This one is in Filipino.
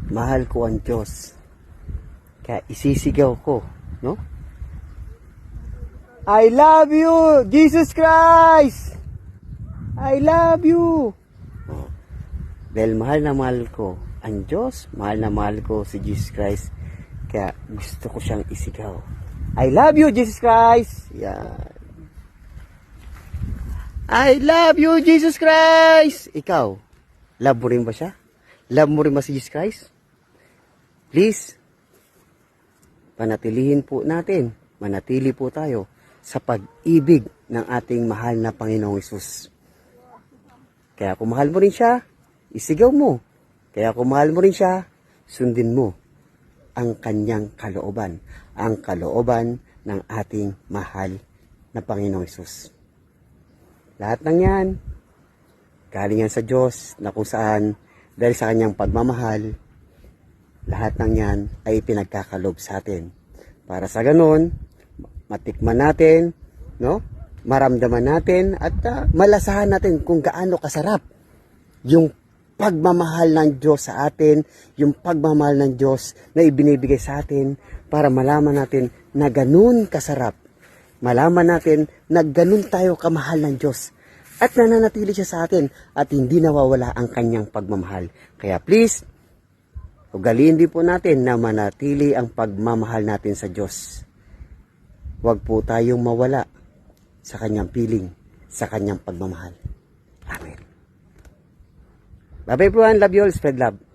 mahal ko ang Diyos. Kaya isisigaw ko, no? I love you, Jesus Christ! I love you! Oh. Dahil mahal na mahal ko ang Diyos, mahal na mahal ko si Jesus Christ, kaya gusto ko siyang isigaw. I love you, Jesus Christ! Yan. I love you, Jesus Christ! Ikaw, love mo rin ba siya? Love mo rin ba si Jesus Christ? Please, manatili po tayo sa pag-ibig ng ating mahal na Panginoong Hesus. Kaya kung mahal mo rin siya, isigaw mo. Kaya kung mahal mo rin siya, sundin mo ang kanyang kalooban. Ang kalooban ng ating mahal na Panginoong Hesus. Lahat ng yan, galing yan sa Diyos na kung saan, dahil sa kanyang pagmamahal, lahat ng yan ay pinagkakalob sa atin. Para sa ganon, matikman natin, no? Maramdaman natin at malasahan natin kung gaano kasarap yung pagmamahal ng Diyos sa atin, yung pagmamahal ng Diyos na ibinibigay sa atin para malaman natin na ganun kasarap. Malaman natin na ganun tayo kamahal ng Diyos at nananatili siya sa atin at hindi nawawala ang kanyang pagmamahal. Kaya please, ugaliin din po natin na manatili ang pagmamahal natin sa Diyos. Huwag po tayong mawala sa kanyang piling, sa kanyang pagmamahal. Amen. Bye-bye everyone. Love you all. Spread love.